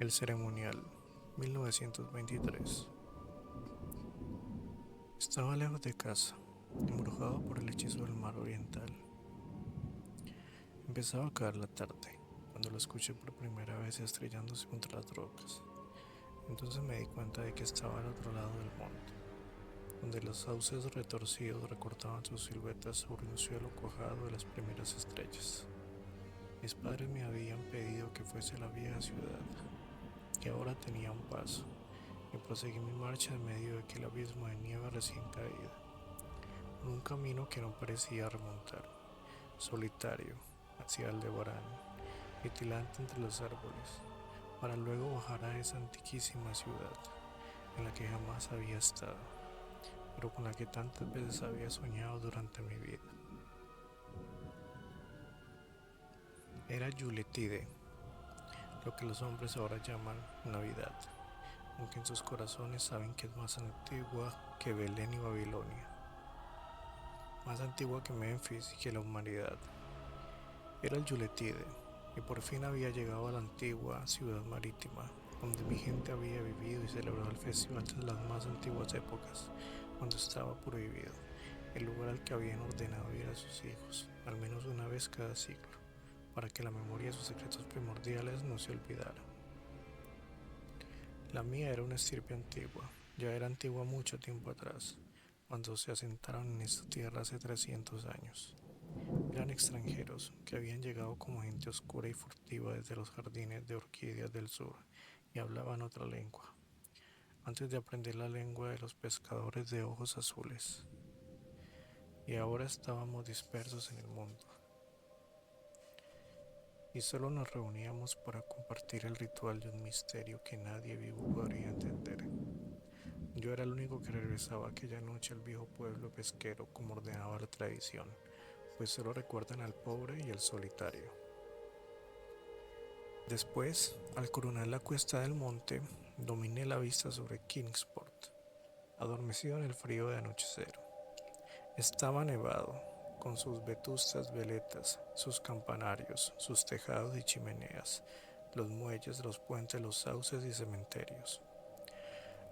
El ceremonial, 1923. Estaba lejos de casa, embrujado por el hechizo del mar oriental. Empezaba a caer la tarde, cuando lo escuché por primera vez estrellándose contra las rocas. Entonces me di cuenta de que estaba al otro lado del monte, donde los sauces retorcidos recortaban sus siluetas sobre un cielo cuajado de las primeras estrellas. Mis padres me habían pedido que fuese a la vieja ciudad, que ahora tenía un paso, y proseguí mi marcha en medio de aquel abismo de nieve recién caída, por un camino que no parecía remontar, solitario, hacia Aldebarán, titilante entre los árboles, para luego bajar a esa antiquísima ciudad, en la que jamás había estado, pero con la que tantas veces había soñado durante mi vida. Era Yuletide, lo que los hombres ahora llaman Navidad, aunque en sus corazones saben que es más antigua que Belén y Babilonia, más antigua que Memphis y que la humanidad. Era el Yuletide, y por fin había llegado a la antigua ciudad marítima, donde mi gente había vivido y celebrado el festival de las más antiguas épocas, cuando estaba prohibido, el lugar al que habían ordenado ir a sus hijos, al menos una vez cada siglo, para que la memoria de sus secretos primordiales no se olvidara. La mía era una estirpe antigua, ya era antigua mucho tiempo atrás, cuando se asentaron en esta tierra hace 300 años. Eran extranjeros que habían llegado como gente oscura y furtiva desde los jardines de orquídeas del sur y hablaban otra lengua, antes de aprender la lengua de los pescadores de ojos azules. Y ahora estábamos dispersos en el mundo, y solo nos reuníamos para compartir el ritual de un misterio que nadie vivo podría entender. Yo era el único que regresaba aquella noche al viejo pueblo pesquero como ordenaba la tradición, pues solo recuerdan al pobre y al solitario. Después, al coronar la cuesta del monte, dominé la vista sobre Kingsport, adormecido en el frío de anochecer. Estaba nevado, con sus vetustas veletas, sus campanarios, sus tejados y chimeneas, los muelles, los puentes, los sauces y cementerios.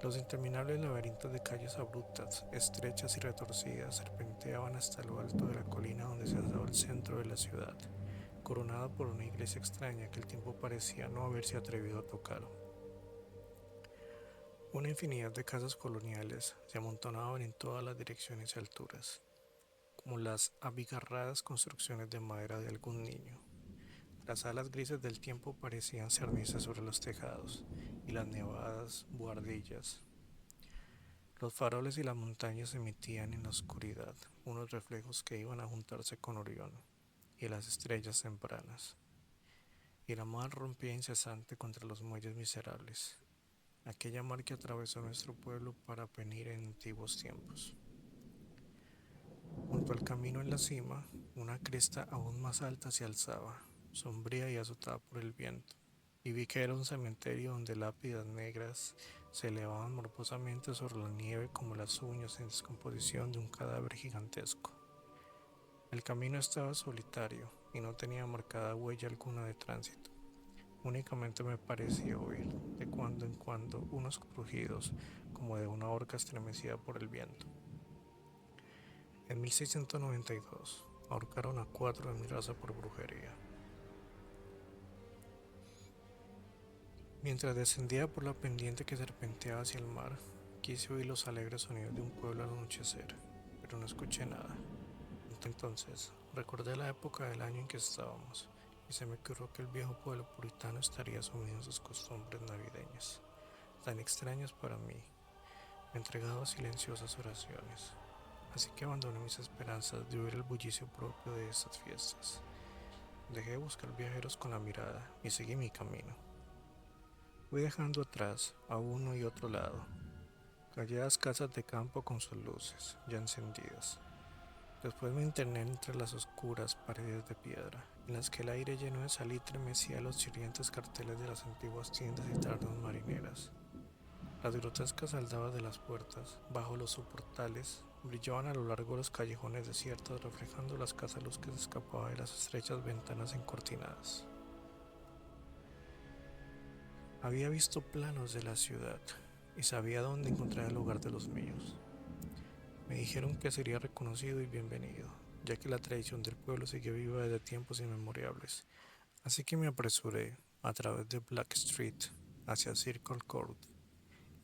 Los interminables laberintos de calles abruptas, estrechas y retorcidas serpenteaban hasta lo alto de la colina donde se alzaba el centro de la ciudad, coronada por una iglesia extraña que el tiempo parecía no haberse atrevido a tocar. Una infinidad de casas coloniales se amontonaban en todas las direcciones y alturas, como las abigarradas construcciones de madera de algún niño. Las alas grises del tiempo parecían cernirse sobre los tejados y las nevadas buhardillas. Los faroles y las montañas emitían en la oscuridad unos reflejos que iban a juntarse con Orión y las estrellas tempranas, y la mar rompía incesante contra los muelles miserables, aquella mar que atravesó nuestro pueblo para venir en antiguos tiempos. Junto al camino en la cima, una cresta aún más alta se alzaba, sombría y azotada por el viento, y vi que era un cementerio donde lápidas negras se elevaban morbosamente sobre la nieve como las uñas en descomposición de un cadáver gigantesco. El camino estaba solitario y no tenía marcada huella alguna de tránsito. Únicamente me parecía oír, de cuando en cuando, unos crujidos como de una horca estremecida por el viento. En 1692 ahorcaron a 4 de mi raza por brujería. Mientras descendía por la pendiente que serpenteaba hacia el mar, quise oír los alegres sonidos de un pueblo al anochecer, pero no escuché nada. Entonces recordé la época del año en que estábamos, y se me ocurrió que el viejo pueblo puritano estaría sumido en sus costumbres navideñas, tan extrañas para mí, entregado a silenciosas oraciones. Así que abandoné mis esperanzas de oír el bullicio propio de estas fiestas. Dejé de buscar viajeros con la mirada y seguí mi camino. Fui dejando atrás, a uno y otro lado, calladas casas de campo con sus luces, ya encendidas. Después me interné entre las oscuras paredes de piedra en las que el aire lleno de salitre mecía los chirriantes carteles de las antiguas tiendas y tabernas marineras. Las grotescas aldabas de las puertas, bajo los soportales, brillaban a lo largo de los callejones desiertos, reflejando la escasa luz que se escapaba de las estrechas ventanas encortinadas. Había visto planos de la ciudad y sabía dónde encontrar el hogar de los míos. Me dijeron que sería reconocido y bienvenido, ya que la tradición del pueblo sigue viva desde tiempos inmemorables. Así que me apresuré a través de Black Street hacia Circle Court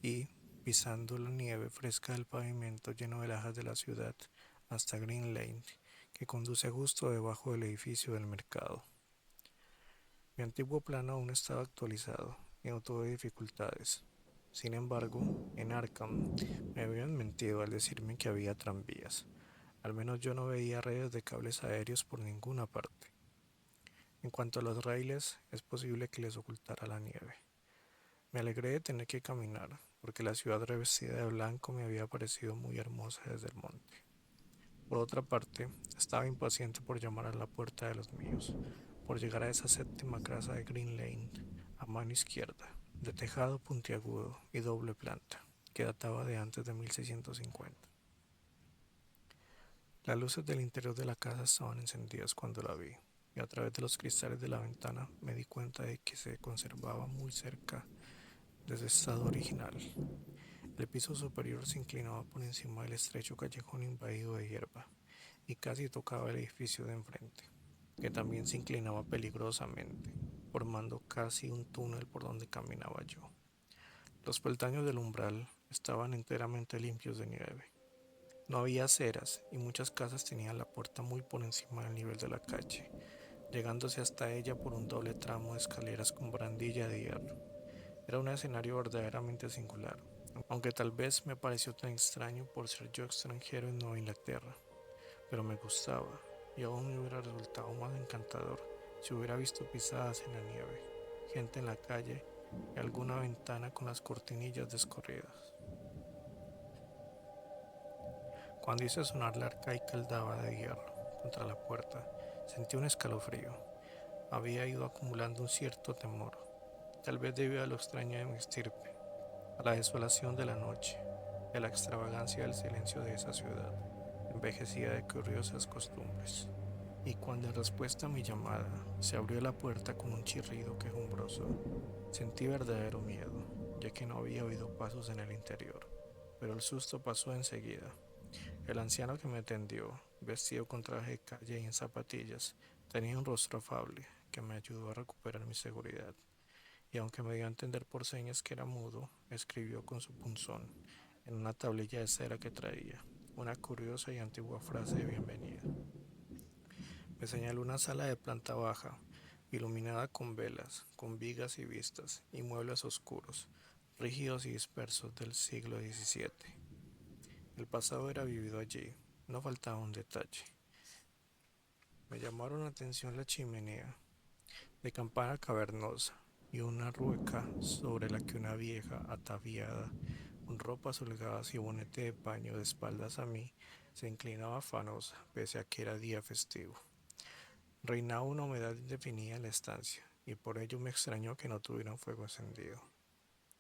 y, pisando la nieve fresca del pavimento lleno de lajas de la ciudad, hasta Green Lane, que conduce justo debajo del edificio del mercado. Mi antiguo plano aún estaba actualizado y no tuve dificultades. Sin embargo, en Arkham me habían mentido al decirme que había tranvías. Al menos yo no veía redes de cables aéreos por ninguna parte. En cuanto a los raíles, es posible que les ocultara la nieve. Me alegré de tener que caminar, porque la ciudad revestida de blanco me había parecido muy hermosa desde el monte. Por otra parte, estaba impaciente por llamar a la puerta de los míos, por llegar a esa séptima casa de Green Lane, a mano izquierda, de tejado puntiagudo y doble planta, que databa de antes de 1650. Las luces del interior de la casa estaban encendidas cuando la vi, y a través de los cristales de la ventana me di cuenta de que se conservaba muy cerca de su estado original. El piso superior se inclinaba por encima del estrecho callejón invadido de hierba, y casi tocaba el edificio de enfrente, que también se inclinaba peligrosamente, formando casi un túnel por donde caminaba yo. Los peldaños del umbral estaban enteramente limpios de nieve. No había aceras y muchas casas tenían la puerta muy por encima del nivel de la calle, llegándose hasta ella por un doble tramo de escaleras con barandilla de hierro. Era un escenario verdaderamente singular, aunque tal vez me pareció tan extraño por ser yo extranjero en Nueva Inglaterra, pero me gustaba y aún me hubiera resultado más encantador si hubiera visto pisadas en la nieve, gente en la calle y alguna ventana con las cortinillas descorridas. Cuando hice sonar la arcaica aldaba de hierro contra la puerta, sentí un escalofrío. Había ido acumulando un cierto temor, tal vez debido a lo extraño de mi estirpe, a la desolación de la noche y a la extravagancia del silencio de esa ciudad, envejecida de curiosas costumbres. Y cuando en respuesta a mi llamada se abrió la puerta con un chirrido quejumbroso, sentí verdadero miedo, ya que no había oído pasos en el interior, pero el susto pasó enseguida. El anciano que me atendió, vestido con traje de calle y en zapatillas, tenía un rostro afable que me ayudó a recuperar mi seguridad, y aunque me dio a entender por señas que era mudo, escribió con su punzón en una tablilla de cera que traía una curiosa y antigua frase de bienvenida. Me señaló una sala de planta baja, iluminada con velas, con vigas y vistas, y muebles oscuros, rígidos y dispersos del siglo XVII. El pasado era vivido allí, no faltaba un detalle. Me llamaron la atención la chimenea, de campana cavernosa, y una rueca sobre la que una vieja ataviada, con ropas holgadas y bonete de paño de espaldas a mí, se inclinaba afanosa, pese a que era día festivo. Reinaba una humedad indefinida en la estancia, y por ello me extrañó que no tuviera un fuego encendido.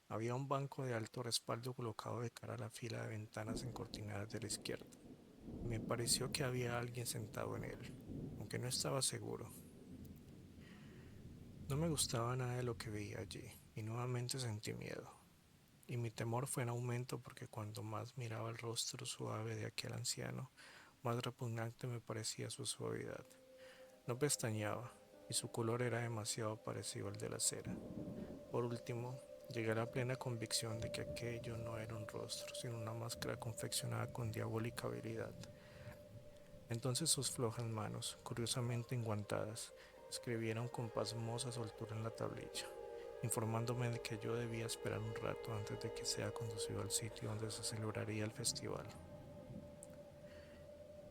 Había un banco de alto respaldo colocado de cara a la fila de ventanas encortinadas de la izquierda. Me pareció que había alguien sentado en él, aunque no estaba seguro. No me gustaba nada de lo que veía allí, y nuevamente sentí miedo. Y mi temor fue en aumento porque cuando más miraba el rostro suave de aquel anciano, más repugnante me parecía su suavidad. No pestañeaba, y su color era demasiado parecido al de la cera. Por último, llegué a la plena convicción de que aquello no era un rostro, sino una máscara confeccionada con diabólica habilidad. Entonces sus flojas manos, curiosamente enguantadas, escribieron con pasmosa soltura en la tablilla, informándome de que yo debía esperar un rato antes de que sea conducido al sitio donde se celebraría el festival.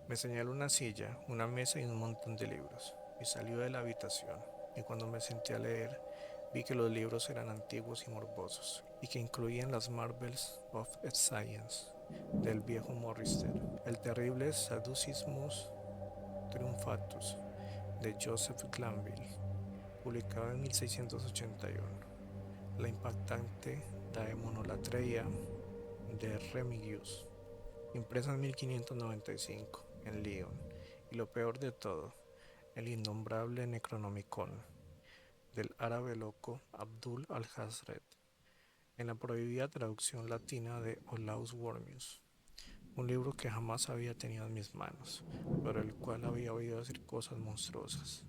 Me señaló una silla, una mesa y un montón de libros, y salió de la habitación, y cuando me senté a leer, vi que los libros eran antiguos y morbosos, y que incluían las Marvels of Science del viejo Morrister, el terrible Sadducismus Triumphatus, de Joseph Glanville, publicado en 1681. La impactante Daemonolatreia de Remigius, impresa en 1595 en Lyon, y lo peor de todo, el innombrable Necronomicon del árabe loco Abdul al-Hazred, en la prohibida traducción latina de Olaus Wormius, un libro que jamás había tenido en mis manos, pero el cual había oído decir cosas monstruosas.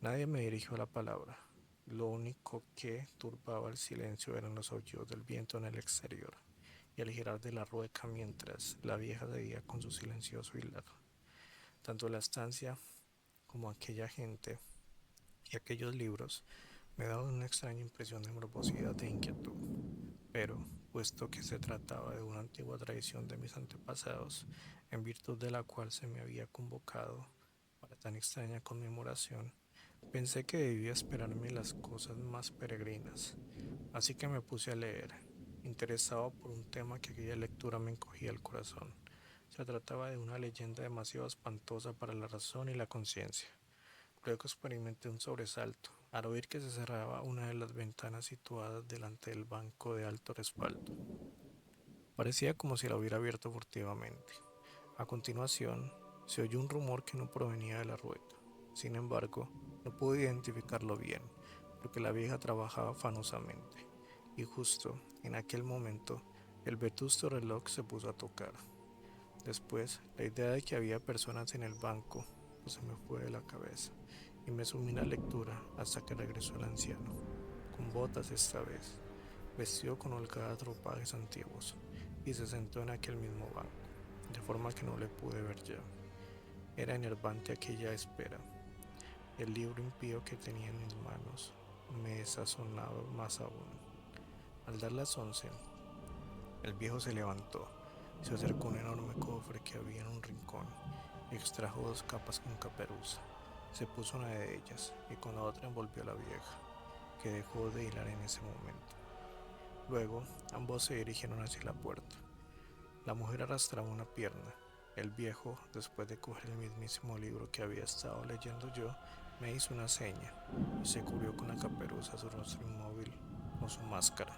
Nadie me dirigió la palabra. Lo único que turbaba el silencio eran los aullidos del viento en el exterior y el girar de la rueca mientras la vieja seguía con su silencioso hilar. Tanto la estancia como aquella gente y aquellos libros me daban una extraña impresión de morbosidad e inquietud. Pero, puesto que se trataba de una antigua tradición de mis antepasados, en virtud de la cual se me había convocado para tan extraña conmemoración, pensé que debía esperarme las cosas más peregrinas, así que me puse a leer, interesado por un tema que aquella lectura me encogía el corazón. Se trataba de una leyenda demasiado espantosa para la razón y la conciencia. Luego experimenté un sobresalto al oír que se cerraba una de las ventanas situadas delante del banco de alto respaldo. Parecía como si la hubiera abierto furtivamente. A continuación, se oyó un rumor que no provenía de la rueca. Sin embargo, no pude identificarlo bien, porque la vieja trabajaba afanosamente, y justo en aquel momento el vetusto reloj se puso a tocar. Después, la idea de que había personas en el banco se me fue de la cabeza, y me sumí en la lectura hasta que regresó el anciano, con botas esta vez, vestido con holgadas ropajes antiguos, y se sentó en aquel mismo banco, de forma que no le pude ver ya. Era enervante aquella espera. El libro impío que tenía en mis manos me desazonaba más aún. Al dar las 11, el viejo se levantó, se acercó a un enorme cofre que había en un rincón y extrajo dos capas con caperuza. Se puso una de ellas y con la otra envolvió a la vieja, que dejó de hilar en ese momento. Luego, ambos se dirigieron hacia la puerta. La mujer arrastraba una pierna. El viejo, después de coger el mismísimo libro que había estado leyendo yo, me hizo una seña y se cubrió con la caperuza su rostro inmóvil con su máscara.